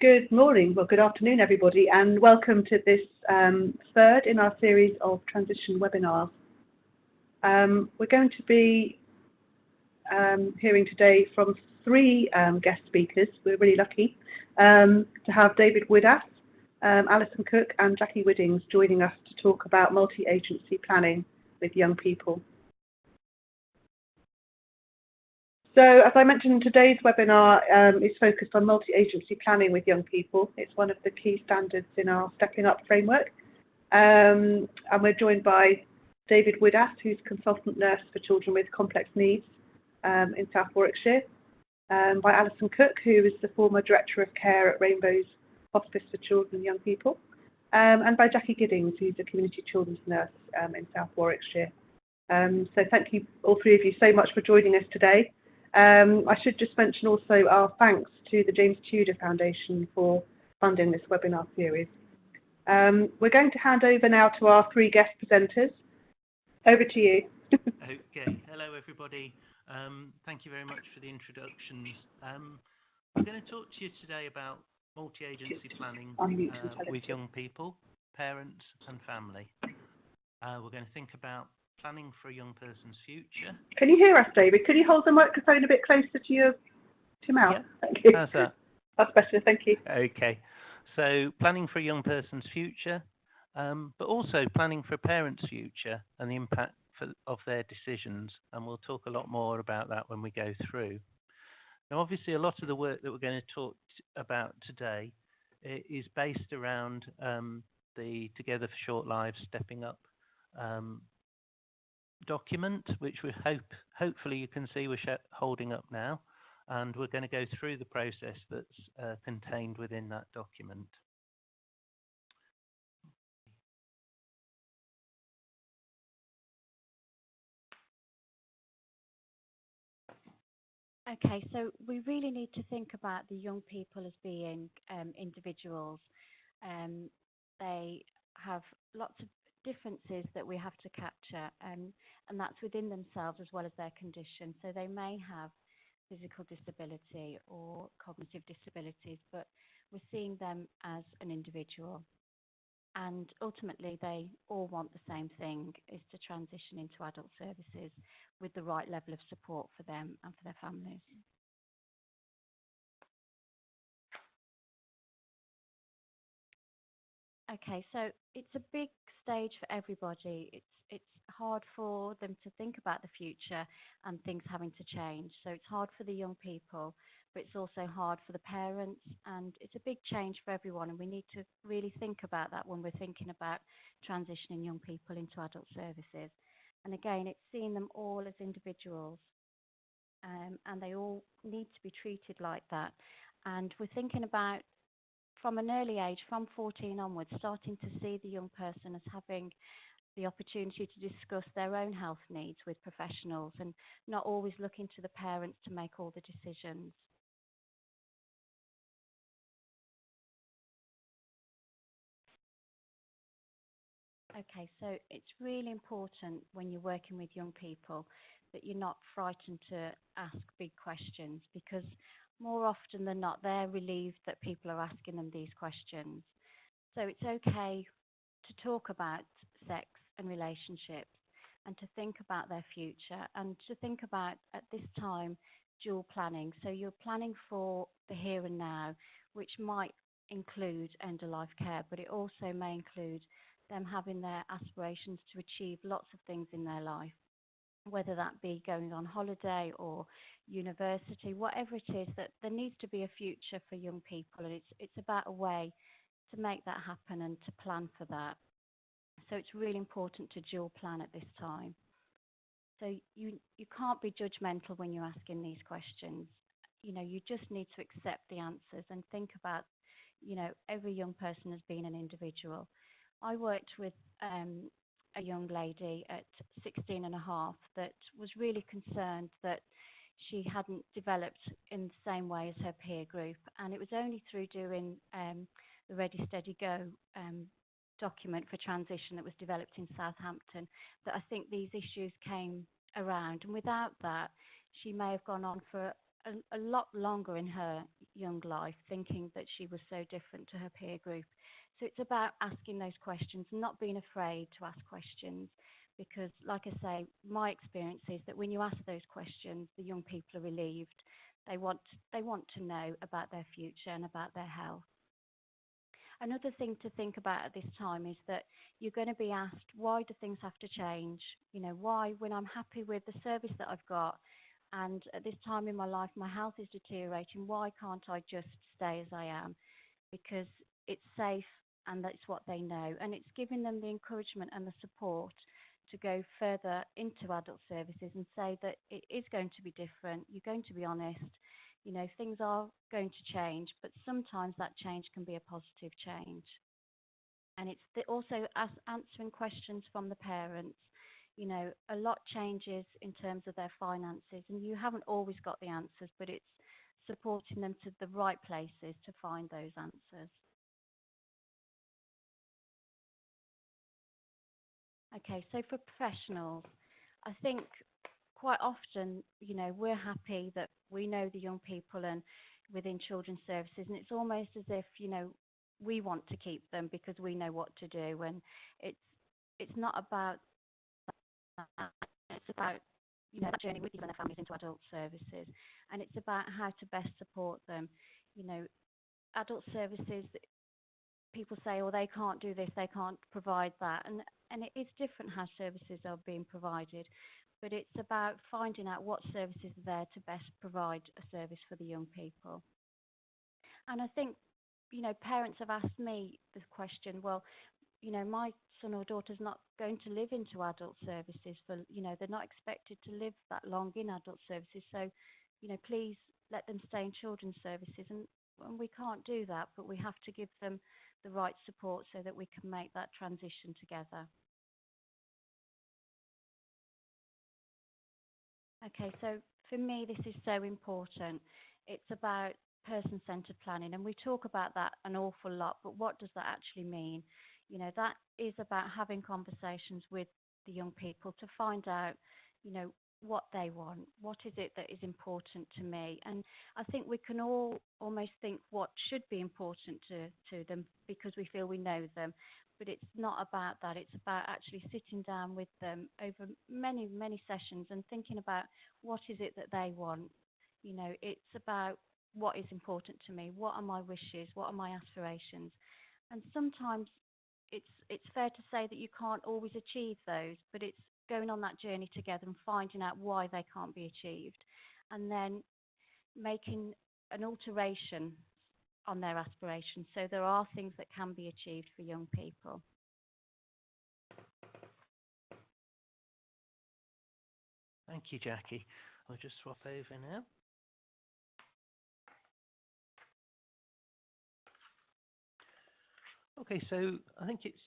Good morning, well, good afternoon, everybody, and welcome to this third in our series of transition webinars. We're going to be hearing today from three guest speakers. We're really lucky to have David Widdas, Alison Cooke, and Jacqui Giddings joining us to talk about multi-agency planning with young people. So, as I mentioned, today's webinar is focused on multi-agency planning with young people. It's one of the key standards in our Stepping Up framework. And we're joined by David Widdas, who's consultant nurse for children with complex needs in South Warwickshire, by Alison Cooke, who is the former Director of Care at Rainbow's Hospice for Children and Young People, and by Jacqui Giddings, who's a community children's nurse in South Warwickshire. So thank you, all three of you, so much for joining us today. I should just mention also our thanks to the James Tudor Foundation for funding this webinar series. We're going to hand over now to our three guest presenters. Over to you. Okay, hello everybody. Thank you very much for the introductions. I'm going to talk to you today about multi-agency planning with young people, parents and family. We're going to think about planning for a young person's future. Can you hear us, David? Could you hold the microphone a bit closer to your mouth? Yeah. Thank you. How's that? That's better, thank you. Okay. So planning for a young person's future, but also planning for a parent's future and the impact of their decisions. And we'll talk a lot more about that when we go through. Now, obviously, a lot of the work that we're going to talk about today is based around the Together for Short Lives Stepping Up document, which we hopefully you can see we're holding up now, and we're going to go through the process that's contained within that document. Okay, so we really need to think about the young people as being individuals. They have lots of differences that we have to capture, and that's within themselves as well as their condition. So they may have physical disability or cognitive disabilities, but we're seeing them as an individual. And ultimately, they all want the same thing, is to transition into adult services with the right level of support for them and for their families. Okay, so it's a big stage for everybody. It's hard for them to think about the future and things having to change. So it's hard for the young people, but it's also hard for the parents, and it's a big change for everyone. And we need to really think about that when we're thinking about transitioning young people into adult services. And again, it's seeing them all as individuals, and they all need to be treated like that. And we're thinking about, from an early age, from 14 onwards, starting to see the young person as having the opportunity to discuss their own health needs with professionals and not always looking to the parents to make all the decisions. Okay, so it's really important when you're working with young people that you're not frightened to ask big questions, because more often than not, they're relieved that people are asking them these questions. So it's okay to talk about sex and relationships and to think about their future and to think about, at this time, dual planning. So you're planning for the here and now, which might include end-of-life care, but it also may include them having their aspirations to achieve lots of things in their life, whether that be going on holiday or university, whatever it is, that there needs to be a future for young people, and it's about a way to make that happen and to plan for that. So it's really important to dual plan at this time. So you can't be judgmental when you're asking these questions. You know, you just need to accept the answers and think about, you know, every young person as being an individual. I worked with a young lady at 16 and a half that was really concerned that she hadn't developed in the same way as her peer group. And it was only through doing the Ready, Steady, Go document for transition that was developed in Southampton that I think these issues came around. And without that, she may have gone on for a lot longer in her, young life, thinking that she was so different to her peer group. So it's about asking those questions, not being afraid to ask questions, because, like I say, my experience is that when you ask those questions, the young people are relieved. They want to know about their future and about their health. Another thing to think about at this time is that you're going to be asked, why do things have to change? You know, why, when I'm happy with the service that I've got, and at this time in my life my health is deteriorating, why can't I just stay as I am? Because it's safe and that's what they know. And it's giving them the encouragement and the support to go further into adult services and say that it is going to be different. You're going to be honest. You know, things are going to change, but sometimes that change can be a positive change. And it's also answering questions from the parents. You know, a lot changes in terms of their finances, and you haven't always got the answers, but it's supporting them to the right places to find those answers. Okay, so for professionals, I think quite often, you know, we're happy that we know the young people and within children's services, and it's almost as if, you know, we want to keep them because we know what to do, and it's not about that. It's about, you know, that journey with you and their families into adult services, and it's about how to best support them. You know, adult services, people say, oh, they can't do this, they can't provide that, and it is different how services are being provided, but it's about finding out what services are there to best provide a service for the young people. And I think, you know, parents have asked me the question, well, you know, my son or daughter's not going to live into adult services for, you know, they're not expected to live that long in adult services, so, you know, please let them stay in children's services. And we can't do that, but we have to give them the right support so that we can make that transition together. Okay, so for me, this is so important. It's about person-centered planning, and we talk about that an awful lot, but what does that actually mean? You know, that is about having conversations with the young people to find out, you know, what they want. What is it that is important to me? And I think we can all almost think what should be important to them because we feel we know them. But it's not about that. It's about actually sitting down with them over many, many sessions and thinking about what is it that they want. You know, it's about what is important to me. What are my wishes? What are my aspirations? And sometimes it's fair to say that you can't always achieve those, but it's going on that journey together and finding out why they can't be achieved, and then making an alteration on their aspirations so there are things that can be achieved for young people. Thank you, Jacqui. I'll just swap over now. Okay, so I think it's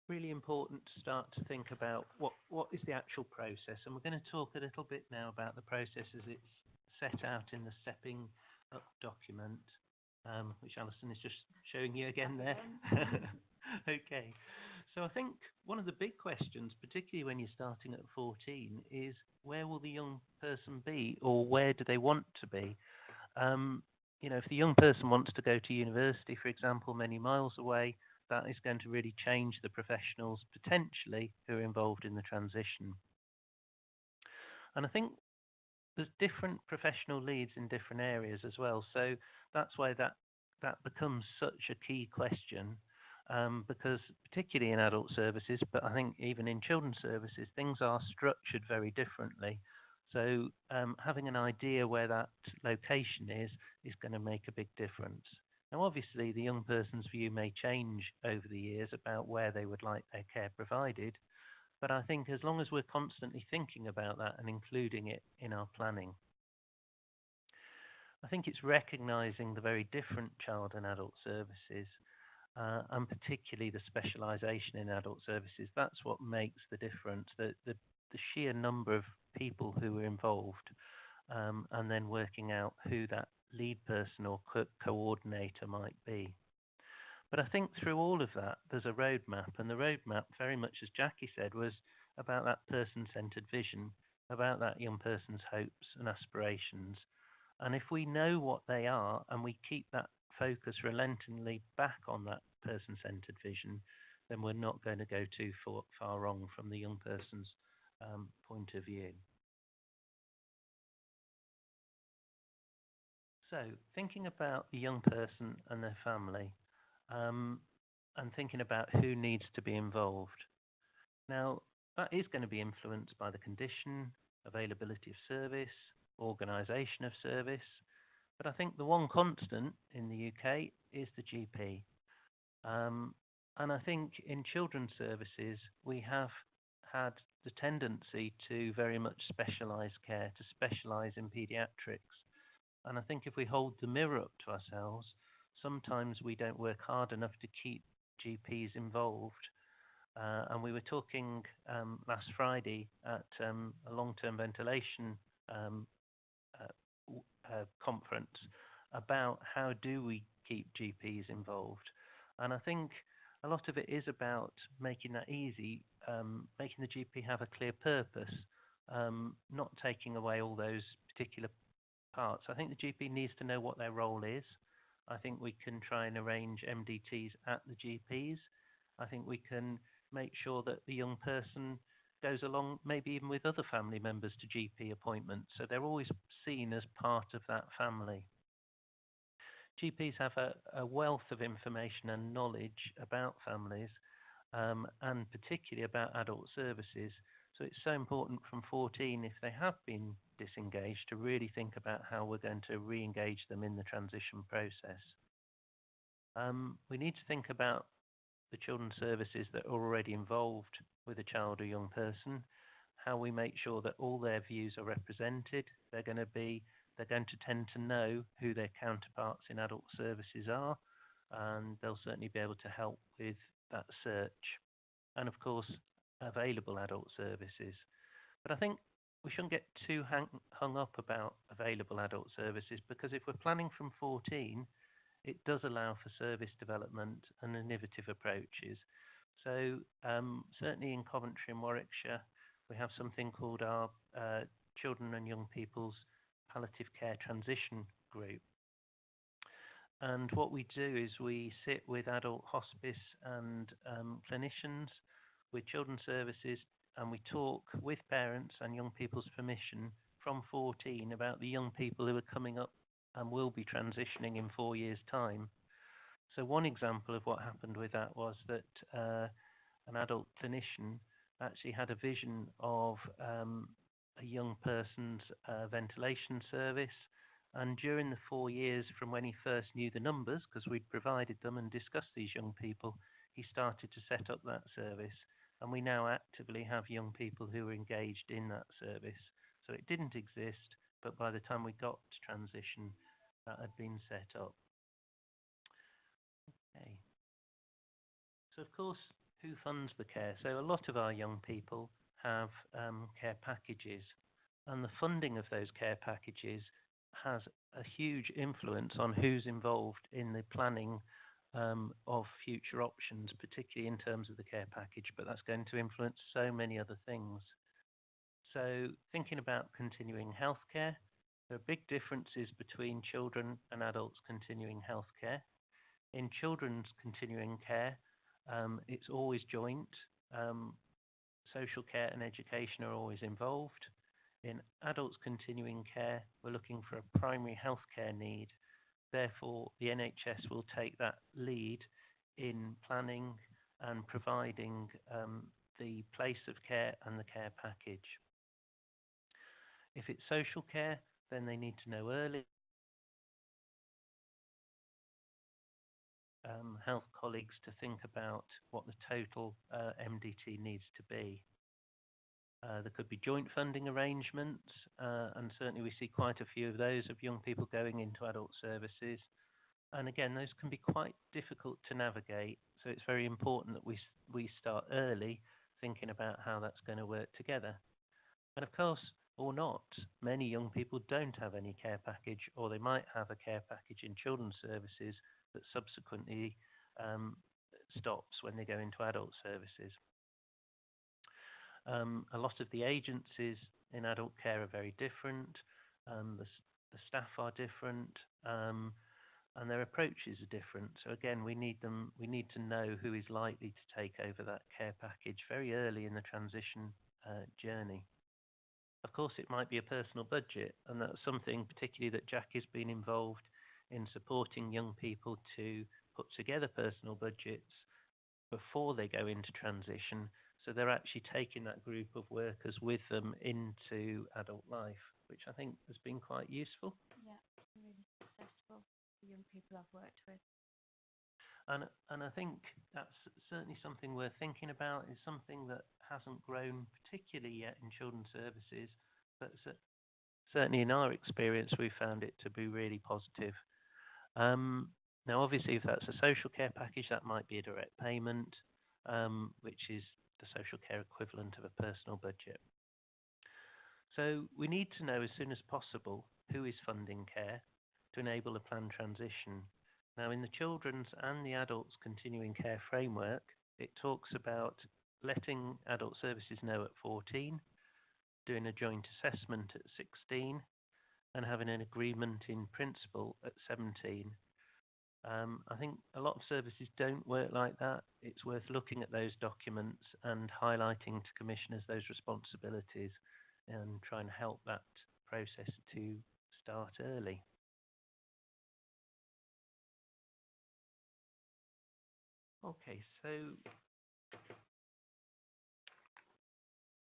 really important to start to think about what is the actual process, and we're going to talk a little bit now about the process as it's set out in the Stepping Up document, which Alison is just showing you again there. Okay, so I think one of the big questions, particularly when you're starting at 14, is where will the young person be, or where do they want to be? You know, if the young person wants to go to university, for example, many miles away, that is going to really change the professionals potentially who are involved in the transition. And I think there's different professional leads in different areas as well. So that's why that becomes such a key question, because particularly in adult services, but I think even in children's services, things are structured very differently. So having an idea where that location is going to make a big difference. Now, obviously, the young person's view may change over the years about where they would like their care provided, but I think as long as we're constantly thinking about that and including it in our planning. I think it's recognising the very different child and adult services, and particularly the specialisation in adult services. That's what makes the difference, the sheer number of people who are involved, and then working out who that lead person or coordinator might be. But I think through all of that, there's a roadmap, and the roadmap, very much as Jacqui said, was about that person-centred vision, about that young person's hopes and aspirations, And if we know what they are and we keep that focus relentlessly back on that person-centered vision, then we're not going to go too far wrong from the young person's point of view. So thinking about the young person and their family, and thinking about who needs to be involved. Now, that is going to be influenced by the condition, availability of service, organisation of service, but I think the one constant in the UK is the GP. And I think in children's services, we have had the tendency to very much specialise care, to specialise in paediatrics. And I think if we hold the mirror up to ourselves, sometimes we don't work hard enough to keep GPs involved. And we were talking last Friday at a long-term ventilation conference about how do we keep GPs involved. And I think a lot of it is about making that easy, making the GP have a clear purpose, not taking away all those particular parts. I think the GP needs to know what their role is. I think we can try and arrange MDTs at the GPs. I think we can make sure that the young person goes along, maybe even with other family members, to GP appointments, so they're always seen as part of that family. GPs have a wealth of information and knowledge about families, and particularly about adult services. So it's so important from 14, if they have been disengaged, to really think about how we're going to re-engage them in the transition process. We need to think about the children's services that are already involved with a child or young person, how we make sure that all their views are represented. They're going to tend to know who their counterparts in adult services are, and they'll certainly be able to help with that search. And of course, available adult services. But I think we shouldn't get too hung up about available adult services, because if we're planning from 14, it does allow for service development and innovative approaches. So certainly in Coventry and Warwickshire, we have something called our Children and Young People's Palliative Care Transition Group. And what we do is we sit with adult hospice and clinicians, with children's services, and we talk with parents and young people's permission from 14 about the young people who are coming up and will be transitioning in 4 years' time. So one example of what happened with that was that an adult clinician actually had a vision of a young person's ventilation service, and during the 4 years from when he first knew the numbers, because we'd provided them and discussed these young people, he started to set up that service, and we now actively have young people who are engaged in that service. So it didn't exist, but by the time we got to transition, that had been set up. Okay. So of course, who funds the care? So a lot of our young people have care packages, and the funding of those care packages has a huge influence on who's involved in the planning of future options, particularly in terms of the care package, but that's going to influence so many other things. So thinking about continuing healthcare, there are big differences between children and adults continuing healthcare. In children's continuing care, it's always joint. Social care and education are always involved. In adults continuing care, we're looking for a primary healthcare need. Therefore, the NHS will take that lead in planning and providing the place of care and the care package. If it's social care, then they need to know early. Health colleagues to think about what the total MDT needs to be. There could be joint funding arrangements, and certainly we see quite a few of those of young people going into adult services. And again, those can be quite difficult to navigate, so it's very important that we start early thinking about how that's going to work together. And of course, or not, many young people don't have any care package, or they might have a care package in children's services that subsequently stops when they go into adult services. A lot of the agencies in adult care are very different. the staff are different, and their approaches are different. So again, we need to know who is likely to take over that care package very early in the transition journey. Of course, it might be a personal budget, and that's something particularly that Jacqui's been involved in supporting young people to put together personal budgets before they go into transition, so they're actually taking that group of workers with them into adult life, which I think has been quite useful. Yeah, really successful for young people I've worked with. And I think that's certainly something we're thinking about, is something that hasn't grown particularly yet in children's services, but certainly in our experience, we found it to be really positive. Now, obviously, if that's a social care package, that might be a direct payment, which is the social care equivalent of a personal budget. So we need to know as soon as possible who is funding care to enable a planned transition. Now, in the children's and the adults continuing care framework, it talks about letting adult services know at 14, doing a joint assessment at 16, and having an agreement in principle at 17. I think a lot of services don't work like that. It's worth looking at those documents and highlighting to commissioners those responsibilities and trying to help that process to start early. Okay, so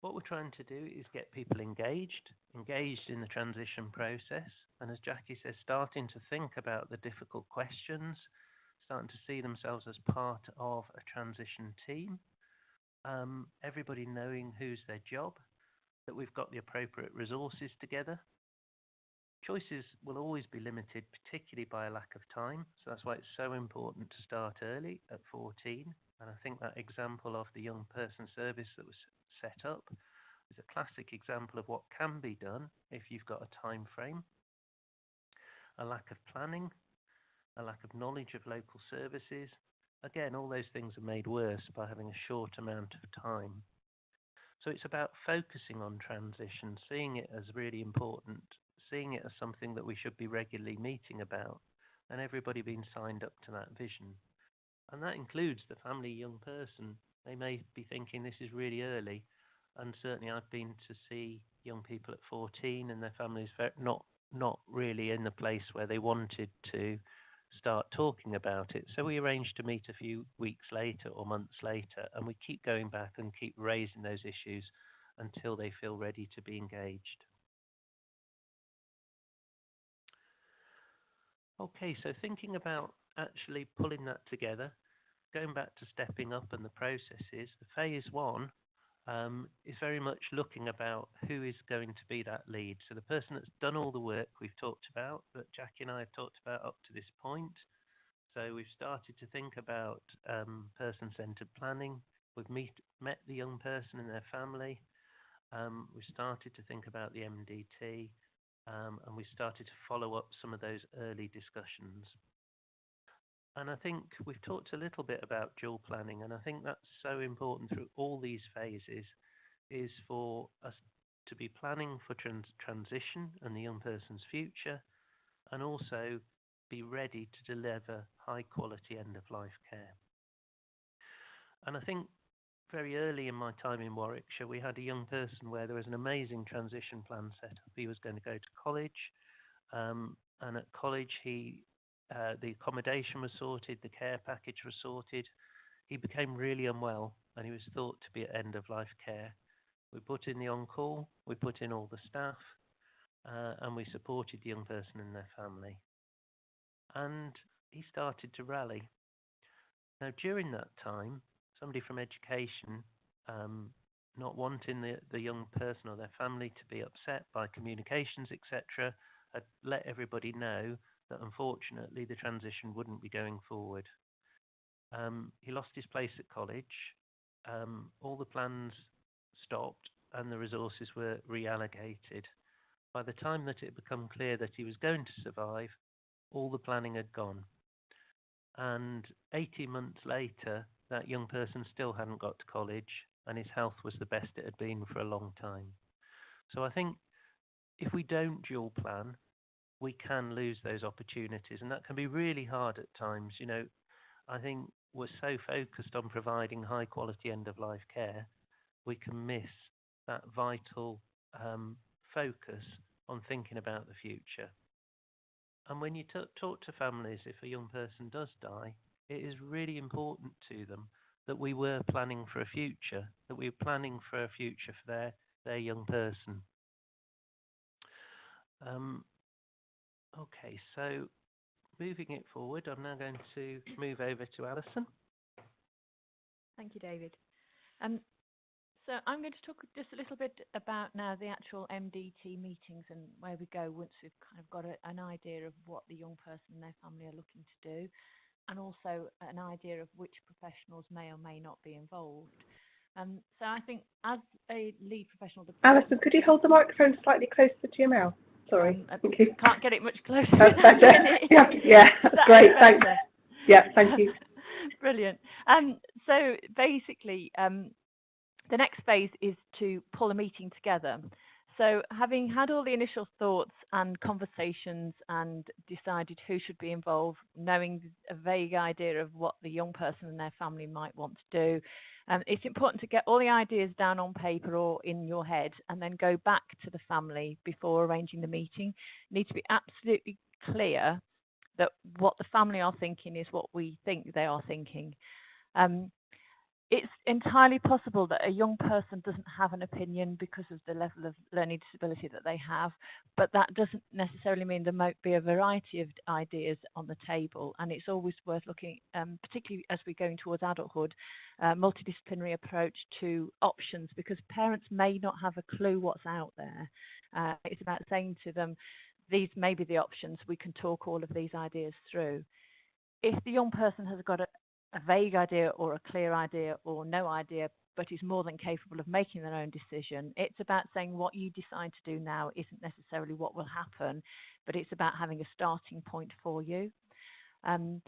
what we're trying to do is get people engaged in the transition process, and as Jacqui says, starting to think about the difficult questions, starting to see themselves as part of a transition team, everybody knowing who's their job, that we've got the appropriate resources together. Choices will always be limited, particularly by a lack of time, so that's why it's so important to start early at 14, and I think that example of the young person service that was set up is a classic example of what can be done if you've got a time frame. A lack of planning, a lack of knowledge of local services. Again, all those things are made worse by having a short amount of time. So it's about focusing on transition, seeing it as really important, seeing it as something that we should be regularly meeting about, and everybody being signed up to that vision. And that includes the family young person. They may be thinking this is really early, and certainly I've been to see young people at 14 and their families not really in the place where they wanted to start talking about it. So we arranged to meet a few weeks later or months later, and we keep going back and keep raising those issues until they feel ready to be engaged. Okay, so thinking about actually pulling that together, going back to stepping up and the processes, the phase one is very much looking about who is going to be that lead. So the person that's done all the work we've talked about, that Jacqui and I have talked about up to this point. So we've started to think about person-centred planning. We've met the young person and their family. We've started to think about the MDT, and we started to follow up some of those early discussions. And I think we've talked a little bit about dual planning, and I think that's so important through all these phases, is for us to be planning for transition and the young person's future, and also be ready to deliver high quality end of life care. And I think very early in my time in Warwickshire, we had a young person where there was an amazing transition plan set up. He was going to go to college, and at college the accommodation was sorted, the care package was sorted. He became really unwell, and he was thought to be at end of life care. We put in the on-call, we put in all the staff, and we supported the young person and their family. And he started to rally. Now, during that time, somebody from education, not wanting the young person or their family to be upset by communications, etc., had let everybody know that unfortunately the transition wouldn't be going forward. He lost his place at college, all the plans stopped, and the resources were reallocated. By the time that it had become clear that he was going to survive, all the planning had gone. And 18 months later, that young person still hadn't got to college, and his health was the best it had been for a long time. So I think if we don't dual plan, we can lose those opportunities, and that can be really hard at times. I think we're so focused on providing high quality end of life care, we can miss that vital focus on thinking about the future. And when you talk to families, if a young person does die, it is really important to them that we were planning for a future, that we were planning for a future for their young person. Okay, so moving it forward, I'm now going to move over to Alison. Thank you, David. So I'm going to talk just a little bit about now the actual MDT meetings and where we go once we've kind of got an idea of what the young person and their family are looking to do, and also an idea of which professionals may or may not be involved. So I think as a lead professional... Alison, could you hold the microphone slightly closer to your mouth? Sorry. Thank you. Can't get it much closer. That's better. Yeah, that's great. Thanks. Yeah, thank you. Brilliant. So basically, the next phase is to pull a meeting together. So having had all the initial thoughts and conversations and decided who should be involved, knowing a vague idea of what the young person and their family might want to do, it's important to get all the ideas down on paper or in your head and then go back to the family before arranging the meeting. You need to be absolutely clear that what the family are thinking is what we think they are thinking. It's entirely possible that a young person doesn't have an opinion because of the level of learning disability that they have, but that doesn't necessarily mean there might be a variety of ideas on the table. And it's always worth looking, particularly as we're going towards adulthood, multidisciplinary approach to options, because parents may not have a clue what's out there. It's about saying to them, these may be the options, we can talk all of these ideas through. If the young person has got a vague idea or a clear idea or no idea, but is more than capable of making their own decision, it's about saying what you decide to do now isn't necessarily what will happen, but it's about having a starting point for you. And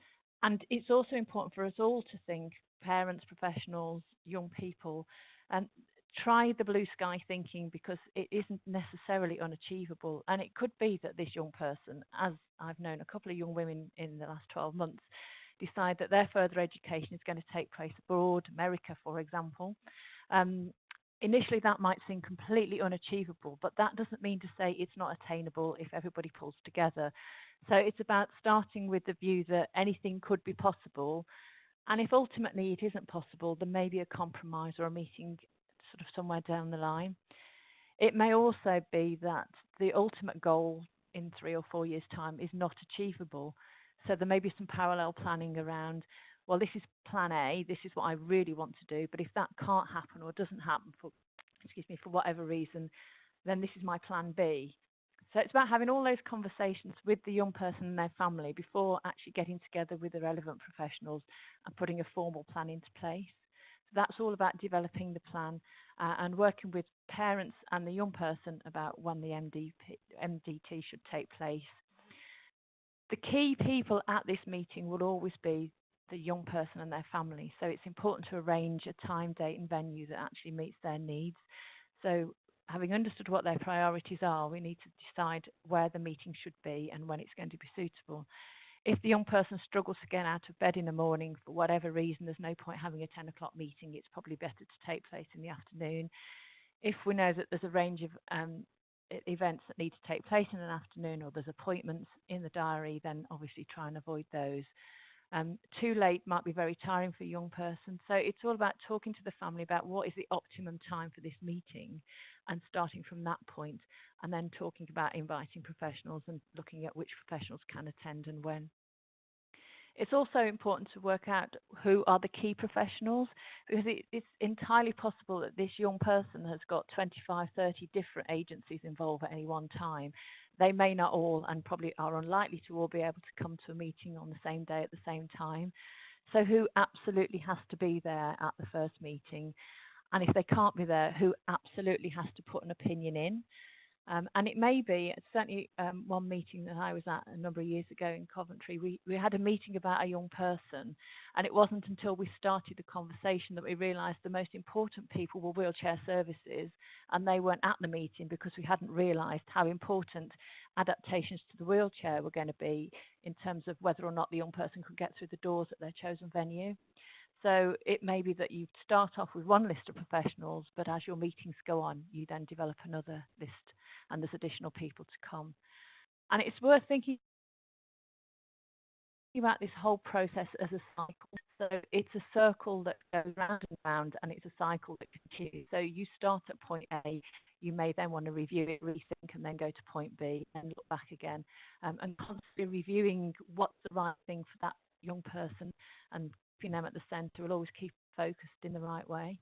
it's also important for us all to think, parents, professionals, young people, and try the blue sky thinking, because it isn't necessarily unachievable. And it could be that this young person, as I've known a couple of young women in the last 12 months, decide that their further education is going to take place abroad, America, for example. Initially, that might seem completely unachievable, but that doesn't mean to say it's not attainable if everybody pulls together. So it's about starting with the view that anything could be possible. And if ultimately it isn't possible, there may be a compromise or a meeting sort of somewhere down the line. It may also be that the ultimate goal in 3 or 4 years' time is not achievable. So there may be some parallel planning around, well, this is plan A, this is what I really want to do, but if that can't happen or doesn't happen for whatever reason, then this is my plan B. So it's about having all those conversations with the young person and their family before actually getting together with the relevant professionals and putting a formal plan into place. So that's all about developing the plan and working with parents and the young person about when the MDT should take place. The key people at this meeting will always be the young person and their family. So it's important to arrange a time, date and venue that actually meets their needs. So having understood what their priorities are, we need to decide where the meeting should be and when it's going to be suitable. If the young person struggles to get out of bed in the morning for whatever reason, there's no point having a 10 o'clock meeting. It's probably better to take place in the afternoon. If we know that there's a range of events that need to take place in an afternoon, or there's appointments in the diary, then obviously try and avoid those. Too late might be very tiring for a young person. So it's all about talking to the family about what is the optimum time for this meeting and starting from that point, and then talking about inviting professionals and looking at which professionals can attend and when. It's also important to work out who are the key professionals, because it's entirely possible that this young person has got 25, 30 different agencies involved at any one time. They may not all, and probably are unlikely to all, be able to come to a meeting on the same day at the same time. So who absolutely has to be there at the first meeting? And if they can't be there, who absolutely has to put an opinion in? And it may be, certainly one meeting that I was at a number of years ago in Coventry, we had a meeting about a young person, and it wasn't until we started the conversation that we realised the most important people were wheelchair services, and they weren't at the meeting because we hadn't realised how important adaptations to the wheelchair were going to be in terms of whether or not the young person could get through the doors at their chosen venue. So it may be that you start off with one list of professionals, but as your meetings go on, you then develop another list, and there's additional people to come. And it's worth thinking about this whole process as a cycle. So it's a circle that goes round and round, and it's a cycle that continues. So you start at point A, you may then want to review it, rethink, and then go to point B and look back again, and constantly reviewing what's the right thing for that young person and keeping them at the centre will always keep focused in the right way.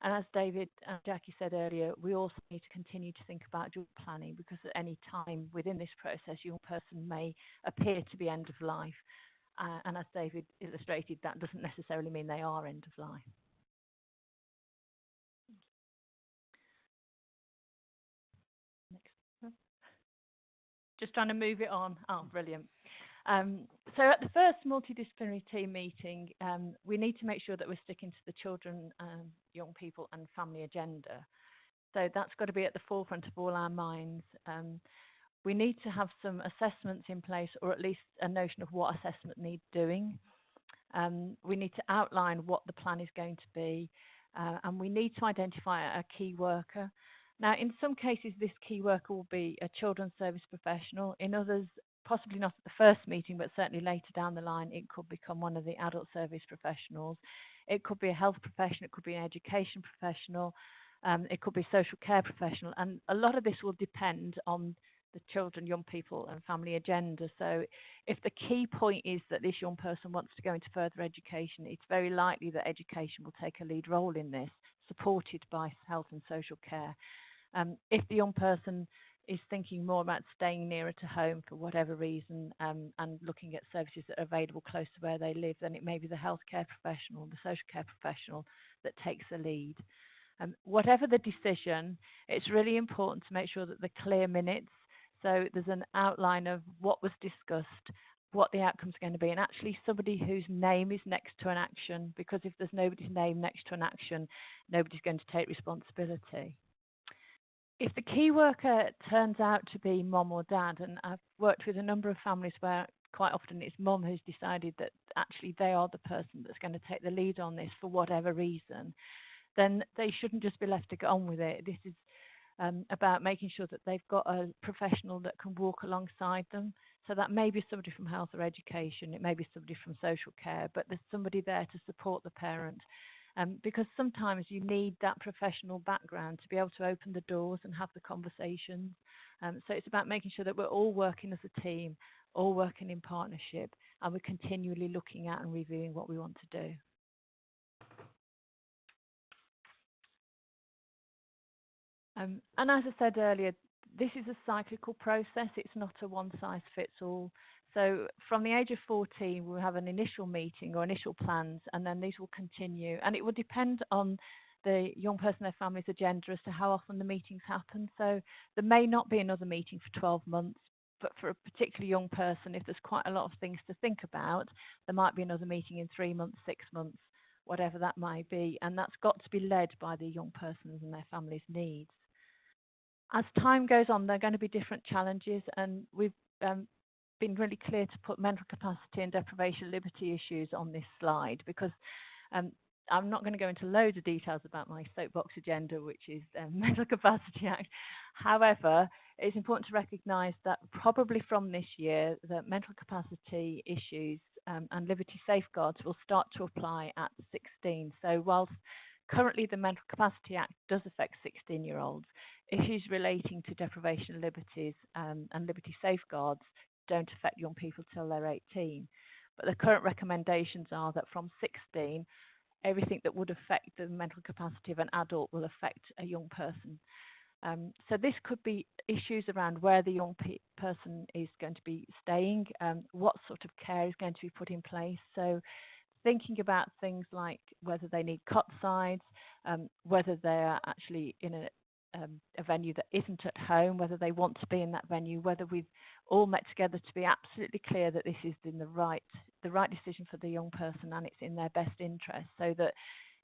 And as David and Jacqui said earlier, we also need to continue to think about dual planning, because at any time within this process, a young person may appear to be end of life. And as David illustrated, that doesn't necessarily mean they are end of life. Next. Just trying to move it on. Oh, brilliant. So at the first multidisciplinary team meeting, we need to make sure that we're sticking to the children, young people and family agenda. So that's got to be at the forefront of all our minds. We need to have some assessments in place, or at least a notion of what assessment needs doing. We need to outline what the plan is going to be, and we need to identify a key worker. Now, in some cases, this key worker will be a children's service professional. In others, possibly not at the first meeting, but certainly later down the line, it could become one of the adult service professionals. It could be a health professional, it could be an education professional, it could be a social care professional. And a lot of this will depend on the children, young people and family agenda. So if the key point is that this young person wants to go into further education, it's very likely that education will take a lead role in this, supported by health and social care. If the young person is thinking more about staying nearer to home for whatever reason, and looking at services that are available close to where they live, then it may be the healthcare professional, the social care professional that takes the lead. Whatever the decision, it's really important to make sure that the clear minutes, so there's an outline of what was discussed, what the outcome's going to be, and actually somebody whose name is next to an action, because if there's nobody's name next to an action, nobody's going to take responsibility. If the key worker turns out to be mum or dad, and I've worked with a number of families where quite often it's mum who's decided that actually they are the person that's going to take the lead on this for whatever reason, then they shouldn't just be left to get on with it. This is about making sure that they've got a professional that can walk alongside them. So that may be somebody from health or education, it may be somebody from social care, but there's somebody there to support the parent. Because sometimes you need that professional background to be able to open the doors and have the conversations. So it's about making sure that we're all working as a team, all working in partnership, and we're continually looking at and reviewing what we want to do. And as I said earlier, this is a cyclical process. It's not a one-size-fits-all. So from the age of 14, we'll have an initial meeting or initial plans, and then these will continue. And it will depend on the young person, their family's agenda as to how often the meetings happen. So there may not be another meeting for 12 months, but for a particularly young person, if there's quite a lot of things to think about, there might be another meeting in 3 months, 6 months, whatever that might be. And that's got to be led by the young person's and their family's needs. As time goes on, there are going to be different challenges, and we've been really clear to put mental capacity and deprivation liberty issues on this slide, because I'm not going to go into loads of details about my soapbox agenda, which is Mental Capacity Act. However, it's important to recognise that probably from this year, the mental capacity issues and liberty safeguards will start to apply at 16. So whilst currently the Mental Capacity Act does affect 16-year-olds, issues relating to deprivation of liberties and liberty safeguards don't affect young people till they're 18. But the current recommendations are that from 16, everything that would affect the mental capacity of an adult will affect a young person. So this could be issues around where the young person is going to be staying, what sort of care is going to be put in place. So thinking about things like whether they need cot sides, whether they're actually in a venue that isn't at home, whether they want to be in that venue, whether we've all met together to be absolutely clear that this is in the right decision for the young person and it's in their best interest, so that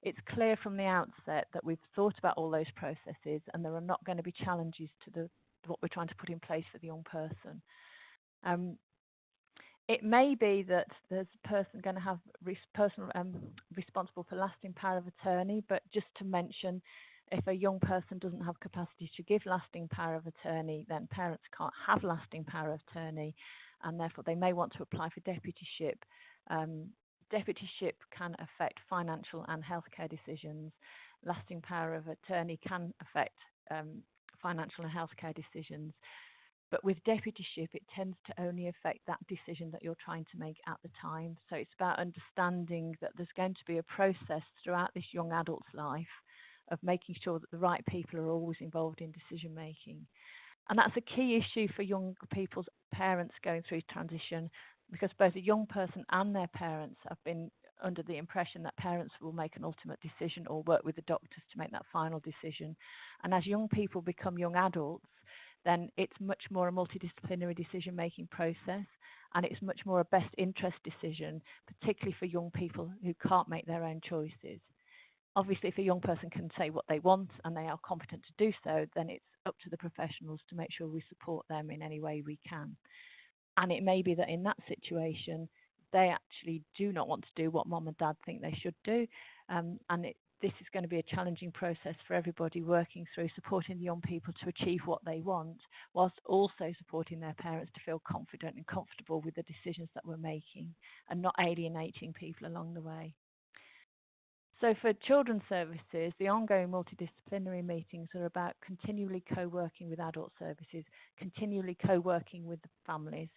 it's clear from the outset that we've thought about all those processes and there are not going to be challenges to what we're trying to put in place for the young person. It may be that there's a person going to have responsible for lasting power of attorney, but just to mention, if a young person doesn't have capacity to give lasting power of attorney, then parents can't have lasting power of attorney, and therefore they may want to apply for deputyship. Deputyship can affect financial and healthcare decisions. Lasting power of attorney can affect financial and healthcare decisions. But with deputyship, it tends to only affect that decision that you're trying to make at the time. So it's about understanding that there's going to be a process throughout this young adult's life of making sure that the right people are always involved in decision making. And that's a key issue for young people's parents going through transition, because both a young person and their parents have been under the impression that parents will make an ultimate decision or work with the doctors to make that final decision. And as young people become young adults, then it's much more a multidisciplinary decision-making process, and it's much more a best interest decision, particularly for young people who can't make their own choices. Obviously, if a young person can say what they want and they are competent to do so, then it's up to the professionals to make sure we support them in any way we can. And it may be that in that situation, they actually do not want to do what mom and dad think they should do, this is going to be a challenging process for everybody, working through supporting the young people to achieve what they want, whilst also supporting their parents to feel confident and comfortable with the decisions that we're making and not alienating people along the way. So for children's services, the ongoing multidisciplinary meetings are about continually co-working with adult services, continually co-working with the families,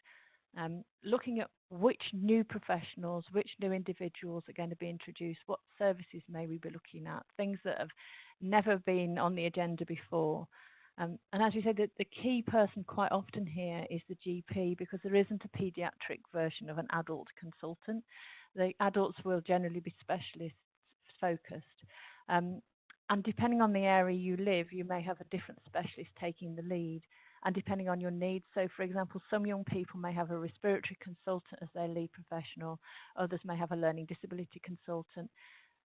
looking at which new professionals, which new individuals are going to be introduced, what services may we be looking at, things that have never been on the agenda before. And as you said, the key person quite often here is the GP, because there isn't a paediatric version of an adult consultant. The adults will generally be specialist focused. And depending on the area you live, you may have a different specialist taking the lead. And depending on your needs, so for example, some young people may have a respiratory consultant as their lead professional, others may have a learning disability consultant.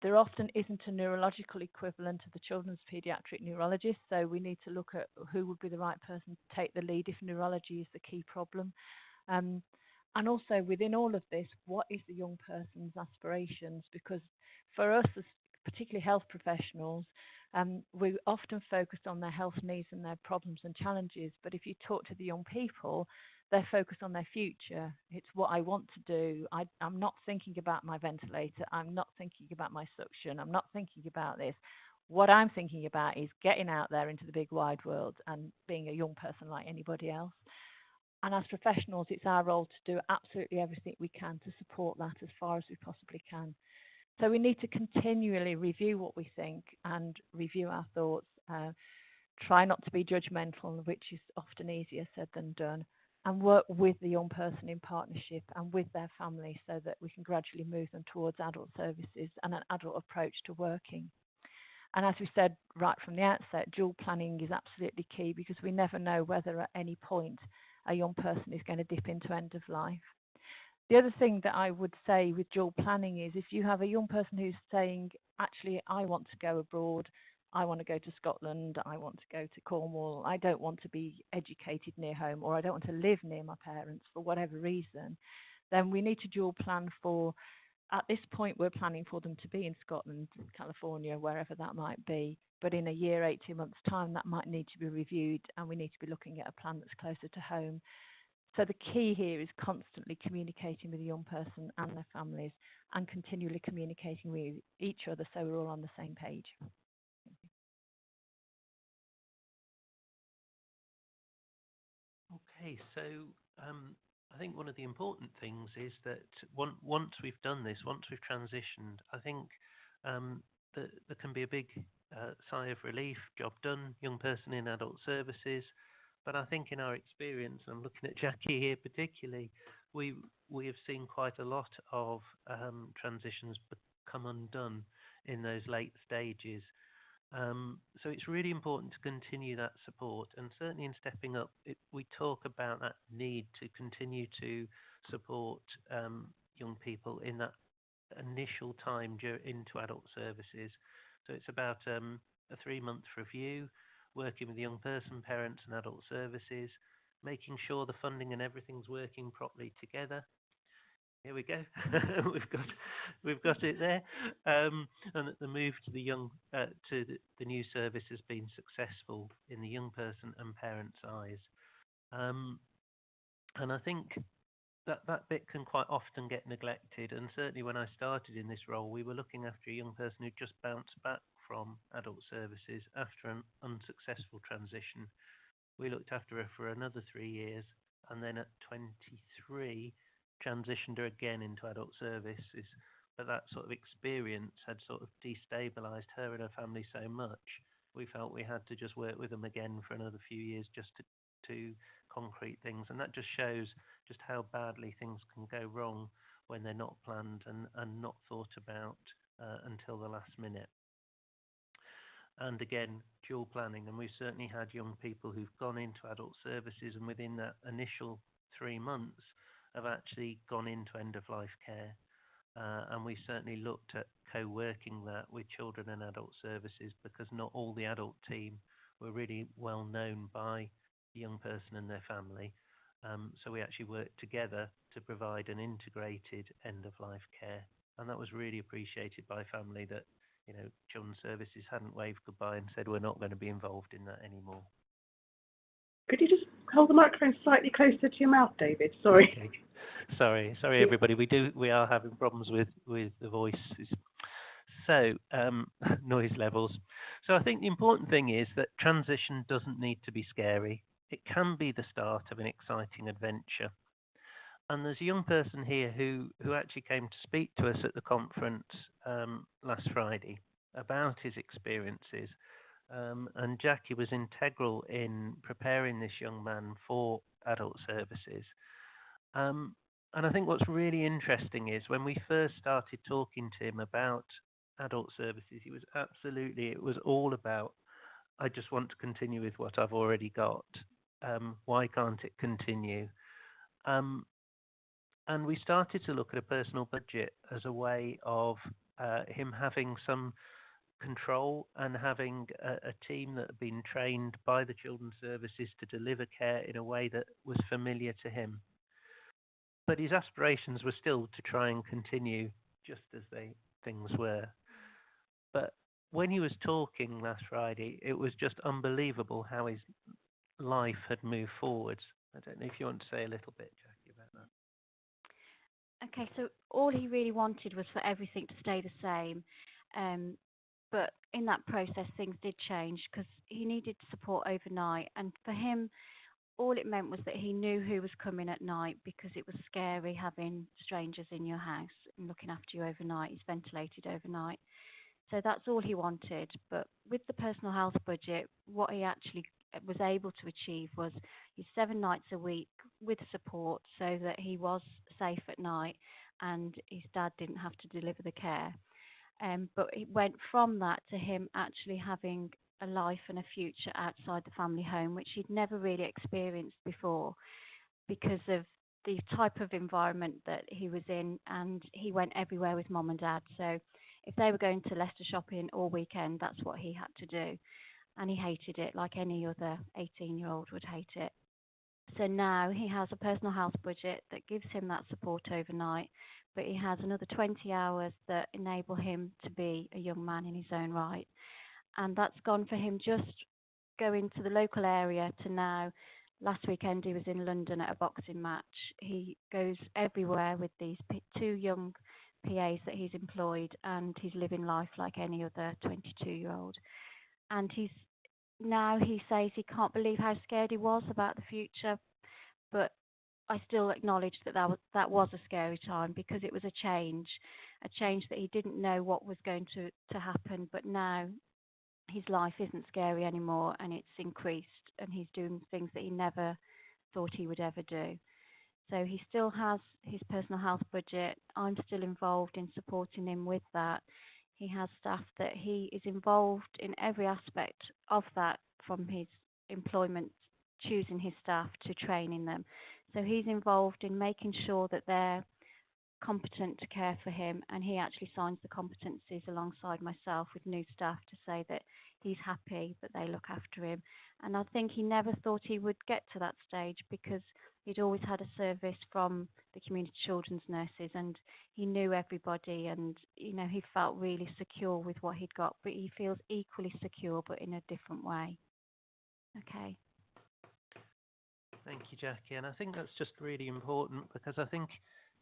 There often isn't a neurological equivalent of the children's paediatric neurologist, so we need to look at who would be the right person to take the lead if neurology is the key problem. And also within all of this, what is the young person's aspirations? Because for us, as particularly health professionals, we often focus on their health needs and their problems and challenges. But if you talk to the young people, they're focused on their future. It's what I want to do. I'm not thinking about my ventilator. I'm not thinking about my suction. I'm not thinking about this. What I'm thinking about is getting out there into the big wide world and being a young person like anybody else. And as professionals, it's our role to do absolutely everything we can to support that as far as we possibly can. So we need to continually review what we think and review our thoughts, try not to be judgmental, which is often easier said than done, and work with the young person in partnership and with their family so that we can gradually move them towards adult services and an adult approach to working. And as we said right from the outset, dual planning is absolutely key, because we never know whether at any point a young person is going to dip into end of life. The other thing that I would say with dual planning is if you have a young person who's saying, actually, I want to go abroad, I want to go to Scotland, I want to go to Cornwall, I don't want to be educated near home, or I don't want to live near my parents for whatever reason, then we need to dual plan for, at this point, we're planning for them to be in Scotland, California, wherever that might be. But in a year, 18 months' time, that might need to be reviewed, and we need to be looking at a plan that's closer to home. So the key here is constantly communicating with the young person and their families, and continually communicating with each other so we're all on the same page. Okay, so I think one of the important things is that once we've done this, once we've transitioned, I think that there can be a big sigh of relief, job done, young person in adult services. But I think in our experience, and I'm looking at Jacqui here particularly, we have seen quite a lot of transitions become undone in those late stages. So it's really important to continue that support, and certainly in stepping up, we talk about that need to continue to support young people in that initial time into adult services. So it's about a 3-month review, working with the young person, parents, and adult services, making sure the funding and everything's working properly together. Here we go. we've got it there, and that the move to the new service has been successful in the young person and parents' eyes. And I think that bit can quite often get neglected. And certainly when I started in this role, we were looking after a young person who just bounced back from adult services after an unsuccessful transition. We looked after her for another 3 years, and then at 23, transitioned her again into adult services. But that sort of experience had sort of destabilised her and her family so much, we felt we had to just work with them again for another few years just to concrete things. And that just shows just how badly things can go wrong when they're not planned and not thought about until the last minute. And again, dual planning. And we've certainly had young people who've gone into adult services and within that initial 3 months have actually gone into end-of-life care. And we certainly looked at co-working that with children and adult services, because not all the adult team were really well known by the young person and their family. So we actually worked together to provide an integrated end-of-life care. And that was really appreciated by family, that Children's Services hadn't waved goodbye and said, we're not going to be involved in that anymore. Could you just hold the microphone slightly closer to your mouth, David? Sorry. Okay. Sorry, everybody. We are having problems with the voices. So noise levels. So I think the important thing is that transition doesn't need to be scary. It can be the start of an exciting adventure. And there's a young person here who actually came to speak to us at the conference last Friday about his experiences. And Jacqui was integral in preparing this young man for adult services. And I think what's really interesting is when we first started talking to him about adult services, he was it was all about, I just want to continue with what I've already got. Why can't it continue? And we started to look at a personal budget as a way of him having some control and having a team that had been trained by the Children's Services to deliver care in a way that was familiar to him. But his aspirations were still to try and continue just as things were. But when he was talking last Friday, it was just unbelievable how his life had moved forwards. I don't know if you want to say a little bit, Jacqui, about that. Okay, so all he really wanted was for everything to stay the same. But in that process, things did change because he needed support overnight. And for him, all it meant was that he knew who was coming at night, because it was scary having strangers in your house and looking after you overnight. He's ventilated overnight. So that's all he wanted. But with the personal health budget, what he actually was able to achieve was his 7 nights a week with support, so that he was safe at night and his dad didn't have to deliver the care. But it went from that to him actually having a life and a future outside the family home, which he'd never really experienced before because of the type of environment that he was in, and he went everywhere with mum and dad. So if they were going to Leicester shopping all weekend, that's what he had to do. And he hated it like any other 18-year-old would hate it. So now he has a personal health budget that gives him that support overnight, but he has another 20 hours that enable him to be a young man in his own right. And that's gone for him just going to the local area to now. Last weekend he was in London at a boxing match. He goes everywhere with these 2 young PAs that he's employed, and he's living life like any other 22-year-old. And he says he can't believe how scared he was about the future, but I still acknowledge that was a scary time, because it was a change that he didn't know what was going to happen. But now his life isn't scary anymore, and it's increased, and he's doing things that he never thought he would ever do. So he still has his personal health budget. I'm still involved in supporting him with that. he has staff that he is involved in every aspect of that, from his employment, choosing his staff, to training them. So he's involved in making sure that they're competent to care for him, and he actually signs the competencies alongside myself with new staff to say that he's happy that they look after him. And I think he never thought he would get to that stage, because he'd always had a service from the community children's nurses, and he knew everybody, and he felt really secure with what he'd got. But he feels equally secure, but in a different way. Okay. Thank you, Jacqui. And I think that's just really important, because I think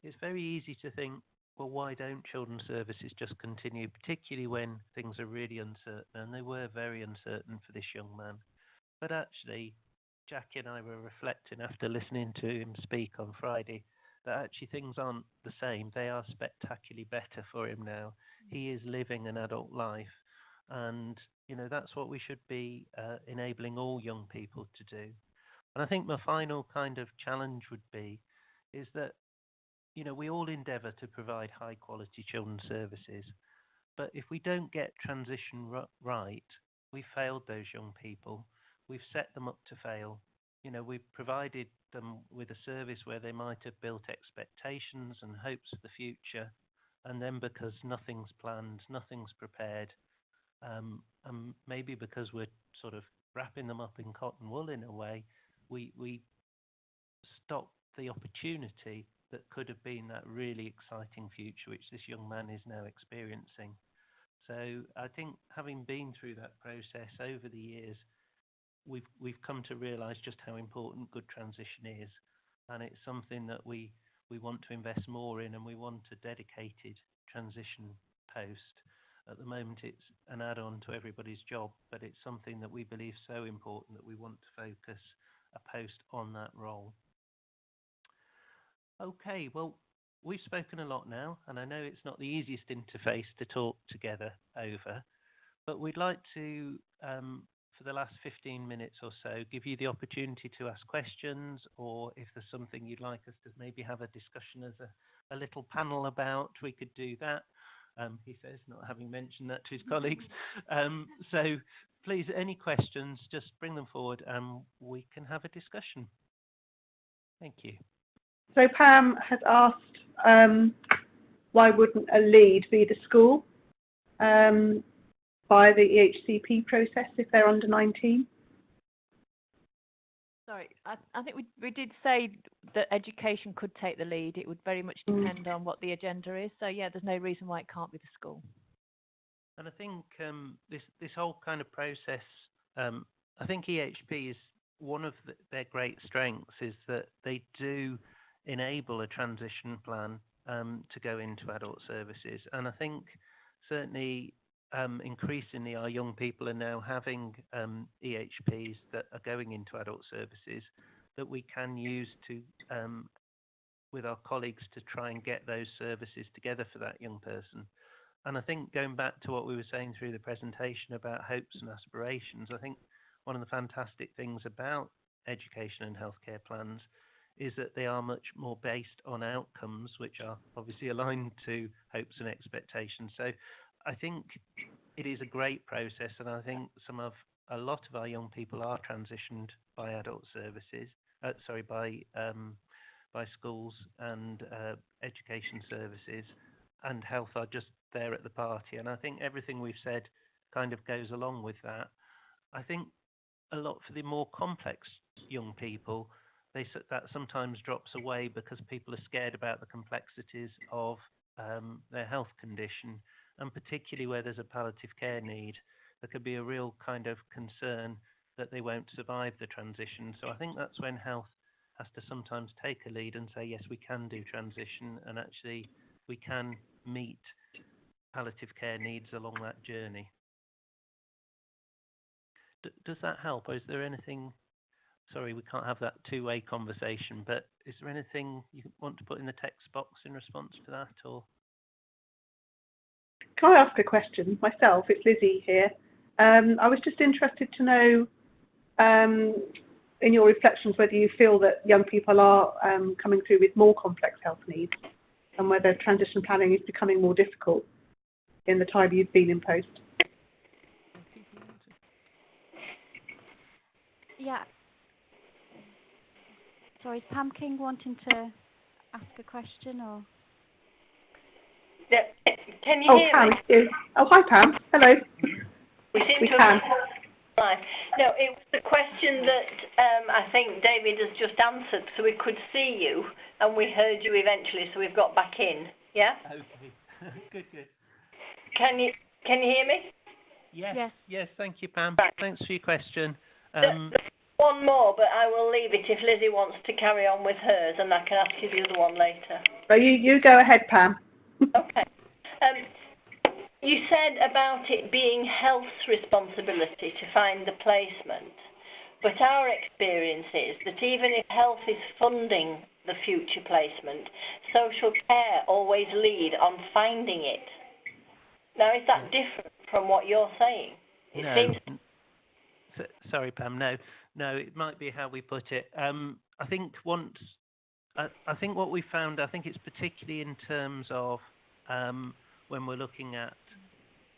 it's very easy to think, well, why don't children's services just continue, particularly when things are really uncertain, and they were very uncertain for this young man. But actually, Jacqui and I were reflecting after listening to him speak on Friday that actually things aren't the same. They are spectacularly better for him now. He is living an adult life, and that's what we should be enabling all young people to do. And I think my final kind of challenge would be is that we all endeavour to provide high quality children's services, but if we don't get transition right, we've failed those young people. We've set them up to fail. We've provided them with a service where they might have built expectations and hopes for the future, and then because nothing's planned, nothing's prepared, and maybe because we're sort of wrapping them up in cotton wool in a way, we stop the opportunity that could have been that really exciting future which this young man is now experiencing. So I think, having been through that process over the years, we've come to realise just how important good transition is, and it's something that we want to invest more in, and we want a dedicated transition post. At the moment, it's an add-on to everybody's job, but it's something that we believe so important that we want to focus a post on that role. Okay, well, we've spoken a lot now, and I know it's not the easiest interface to talk together over, but we'd like to, for the last 15 minutes or so, give you the opportunity to ask questions, or if there's something you'd like us to maybe have a discussion as a little panel about, we could do that. He says, not having mentioned that to his colleagues. So please, any questions, just bring them forward and we can have a discussion. Thank you. So Pam has asked, why wouldn't a lead be the school by the EHCP process if they're under 19? Sorry, I think we did say that education could take the lead. It would very much depend on what the agenda is. So yeah, there's no reason why it can't be the school. And I think this whole kind of process, I think EHP is one of their great strengths is that they do enable a transition plan to go into adult services. And I think certainly increasingly our young people are now having EHPs that are going into adult services that we can use to with our colleagues to try and get those services together for that young person. And I think, going back to what we were saying through the presentation about hopes and aspirations, I think one of the fantastic things about education and healthcare plans is that they are much more based on outcomes, which are obviously aligned to hopes and expectations. So I think it is a great process, and I think a lot of our young people are transitioned by adult services, by schools and education services, and health are just there at the party. And I think everything we've said kind of goes along with that. I think a lot for the more complex young people, that sometimes drops away because people are scared about the complexities of their health condition, and particularly where there's a palliative care need, there could be a real kind of concern that they won't survive the transition. So I think that's when health has to sometimes take a lead and say, yes, we can do transition, and actually we can meet palliative care needs along that journey. Does that help, or is there anything? Sorry, we can't have that two-way conversation, but is there anything you want to put in the text box in response to that, or? Can I ask a question myself? It's Lizzie here. I was just interested to know, in your reflections, whether you feel that young people are coming through with more complex health needs and whether transition planning is becoming more difficult. in the time you've been in post. Yeah. Sorry, is Pam King wanting to ask a question or? Yeah. Can you hear Pam, me? Oh, hi Pam. Hello. We seem We to can. Live. No, it was the question that I think David has just answered, so we could see you and we heard you eventually, so we've got back in. Yeah. Okay. Good. Can you hear me? Yes. Thank you, Pam. Right. Thanks for your question. There's one more, but I will leave it if Lizzie wants to carry on with hers, and I can ask you the other one later. So you go ahead, Pam. Okay. You said about it being health's responsibility to find the placement, but our experience is that even if health is funding the future placement, social care always lead on finding it. Now, is that different from what you're saying? Sorry, Pam. No, it might be how we put it. I think what we found, I think it's particularly in terms of when we're looking at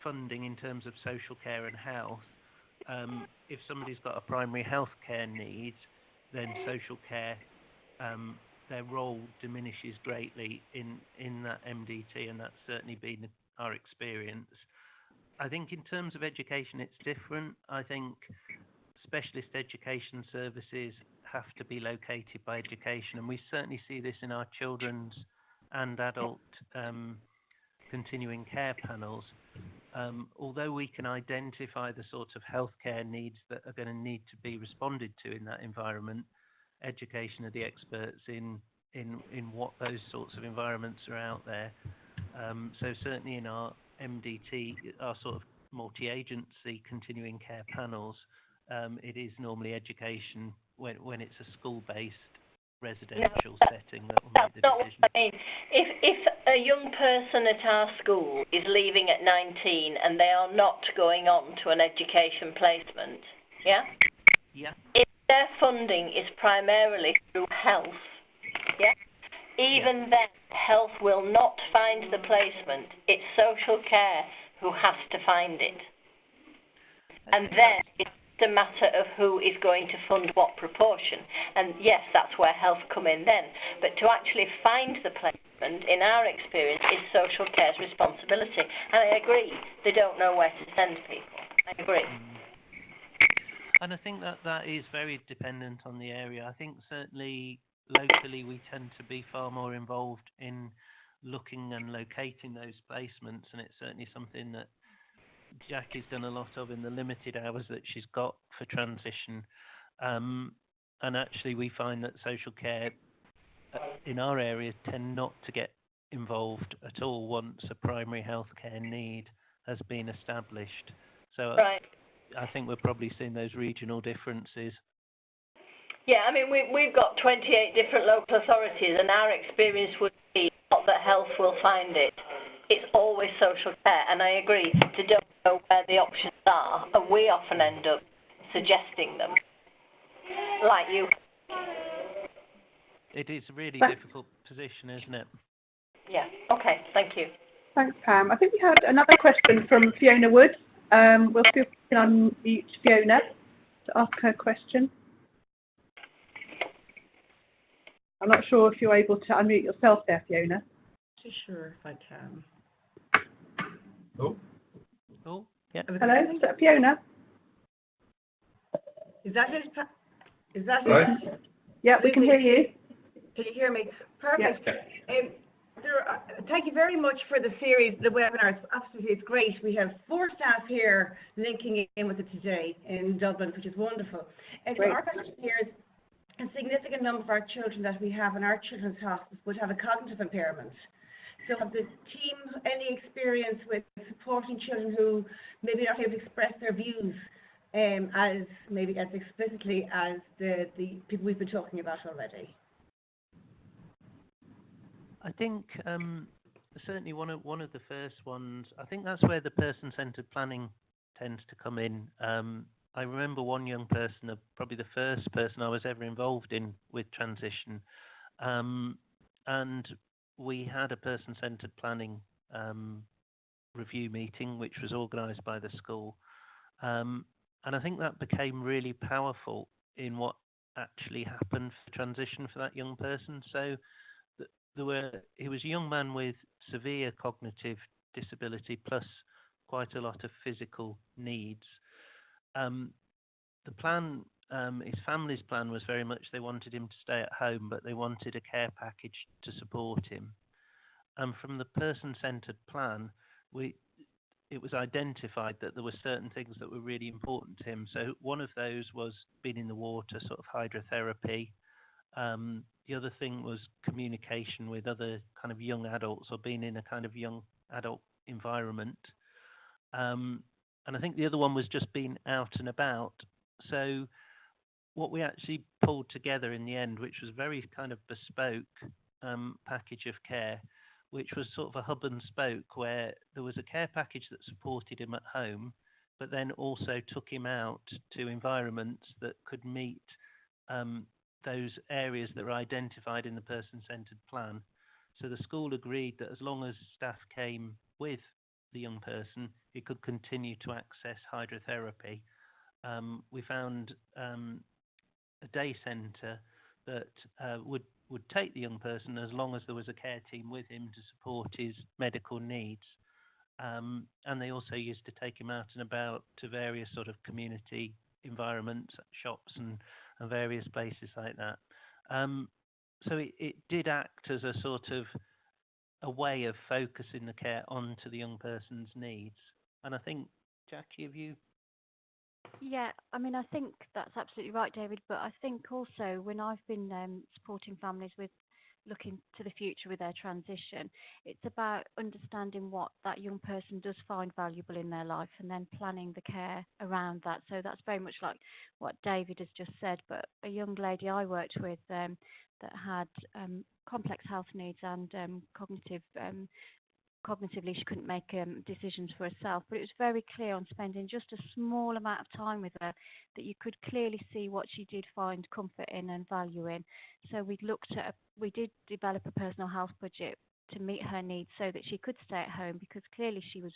funding in terms of social care and health, if somebody's got a primary health care need, then social care, their role diminishes greatly in that MDT, and that's certainly been our experience. I think in terms of education, it's different. I think specialist education services have to be located by education, and we certainly see this in our children's and adult continuing care panels. Although we can identify the sort of healthcare needs that are going to need to be responded to in that environment, education are the experts in what those sorts of environments are out there. So certainly in our MDT, our sort of multi-agency continuing care panels, it is normally education when it's a school-based residential setting that will make the decision. That's not what I mean. If a young person at our school is leaving at 19 and they are not going on to an education placement, yeah? If their funding is primarily through health, yeah? Even then, health will not find the placement. It's social care who has to find it. And then it's a matter of who is going to fund what proportion. And yes, that's where health come in then. But to actually find the placement, in our experience, is social care's responsibility. And I agree, they don't know where to send people. I agree. And I think that is very dependent on the area. I think certainly locally we tend to be far more involved in looking and locating those placements, and it's certainly something that Jacqui's done a lot of in the limited hours that she's got for transition. And actually we find that social care in our areas tend not to get involved at all once a primary healthcare need has been established. So right. I think we're probably seeing those regional differences. Yeah, I mean, we've got 28 different local authorities, and our experience would be not that health will find it. It's always social care, and I agree, they don't know where the options are, and we often end up suggesting them, like you. It is a really difficult position, isn't it? Yeah, okay, thank you. Thanks, Pam. I think we had another question from Fiona Wood. We'll see if we can unmute Fiona to ask her question. I'm not sure if you're able to unmute yourself there, Fiona. Not sure if I can. Oh, yeah. Hello, is that Fiona? Is that it? Is that Right. it? Yeah, we can hear you. Can you hear me? Perfect. Yeah. Thank you very much for the series, the webinars. Absolutely, it's great. We have 4 staff here linking in with it today in Dublin, which is wonderful. And so our question here is, a significant number of our children that we have in our children's hospice would have a cognitive impairment. So have the team any experience with supporting children who maybe not able to express their views as explicitly as the people we've been talking about already? I think certainly one of the first ones, I think that's where the person-centred planning tends to come in. I remember one young person, probably the first person I was ever involved in with transition, and we had a person-centred planning review meeting, which was organised by the school. And I think that became really powerful in what actually happened for the transition for that young person. So he was a young man with severe cognitive disability plus quite a lot of physical needs. The plan, his family's plan was very much they wanted him to stay at home, but they wanted a care package to support him. And from the person-centred plan, it was identified that there were certain things that were really important to him. So one of those was being in the water, sort of hydrotherapy. The other thing was communication with other kind of young adults or being in a kind of young adult environment. And I think the other one was just being out and about. So what we actually pulled together in the end, which was very kind of bespoke package of care, which was sort of a hub and spoke, where there was a care package that supported him at home, but then also took him out to environments that could meet those areas that were identified in the person-centred plan. So the school agreed that as long as staff came with the young person, he could continue to access hydrotherapy. We found a day centre that would take the young person as long as there was a care team with him to support his medical needs. And they also used to take him out and about to various sort of community environments, shops and various places like that. So it did act as a sort of a way of focusing the care onto the young person's needs. And I think, Jacqui, have you? Yeah, I mean, I think that's absolutely right, David. But I think also when I've been supporting families with looking to the future with their transition, it's about understanding what that young person does find valuable in their life and then planning the care around that. So that's very much like what David has just said. But a young lady I worked with that had complex health needs and cognitively she couldn't make decisions for herself, but it was very clear on spending just a small amount of time with her that you could clearly see what she did find comfort in and value in. So we did develop a personal health budget to meet her needs so that she could stay at home, because clearly she was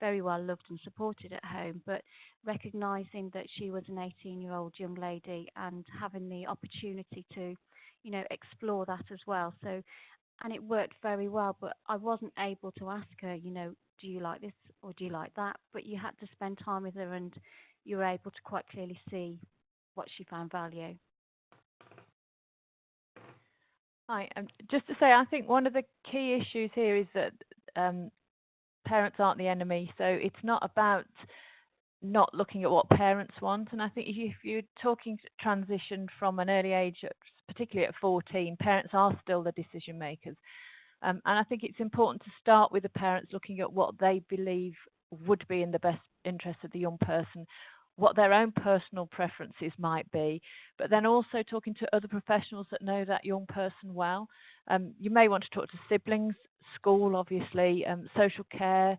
very well loved and supported at home, but recognising that she was an 18-year-old young lady and having the opportunity to, explore that as well. So, and it worked very well, but I wasn't able to ask her, do you like this or do you like that? But you had to spend time with her and you were able to quite clearly see what she found value. Hi, just to say, I think one of the key issues here is that parents aren't the enemy. So it's not about not looking at what parents want. And I think if you're talking transition from an early age, particularly at 14, parents are still the decision makers. And I think it's important to start with the parents looking at what they believe would be in the best interest of the young person, what their own personal preferences might be, but then also talking to other professionals that know that young person well. You may want to talk to siblings, school, obviously, social care,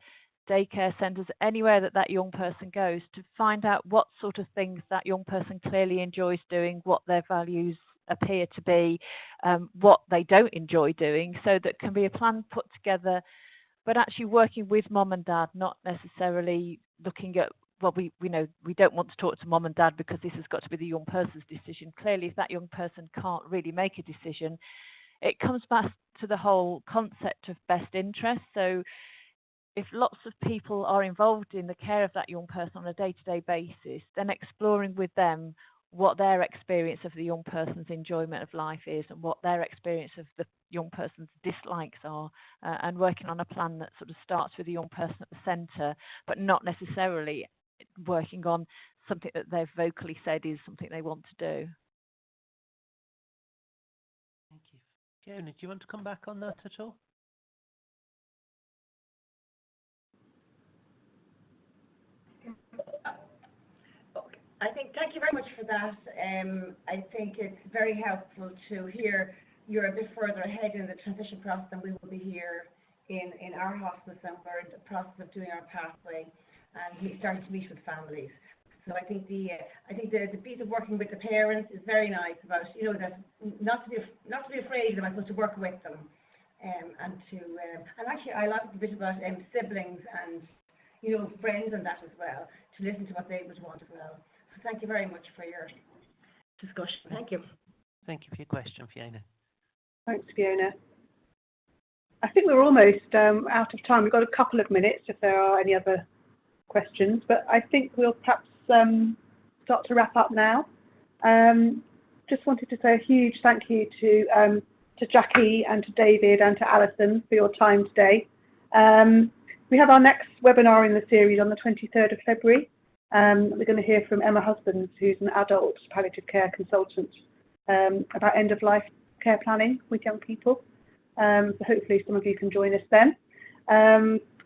daycare centres, anywhere that young person goes, to find out what sort of things that young person clearly enjoys doing, what their values appear to be, what they don't enjoy doing, so that can be a plan put together, but actually working with mum and dad, not necessarily looking at, well, we know we don't want to talk to mum and dad because this has got to be the young person's decision. Clearly, if that young person can't really make a decision, it comes back to the whole concept of best interest. So if lots of people are involved in the care of that young person on a day-to-day basis, then exploring with them what their experience of the young person's enjoyment of life is and what their experience of the young person's dislikes are, and working on a plan that sort of starts with the young person at the centre, but not necessarily working on something that they've vocally said is something they want to do. Thank you. Fiona, do you want to come back on that at all? I think, thank you very much for that. I think it's very helpful to hear you're a bit further ahead in the transition process than we will be here in our hospice, and we're in the process of doing our pathway and we starting to meet with families. So I think the piece of working with the parents is very nice about, that not to be afraid of them, I'm supposed to work with them. and actually I like the bit about siblings and friends and that as well, to listen to what they would want as well. So thank you very much for your discussion. Thank you. Thank you for your question, Fiona. Thanks, Fiona. I think we're almost out of time. We've got a couple of minutes if there are any other questions, but I think we'll perhaps start to wrap up now. Just wanted to say a huge thank you to Jacqui and to David and to Alison for your time today. We have our next webinar in the series on the 23rd of February. We're going to hear from Emma Husbands, who's an adult palliative care consultant, about end-of-life care planning with young people. So hopefully some of you can join us then.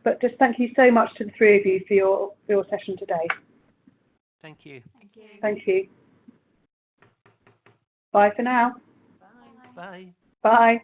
But just thank you so much to the three of you for your session today. Thank you. Thank you. Thank you. Bye for now. Bye. Bye.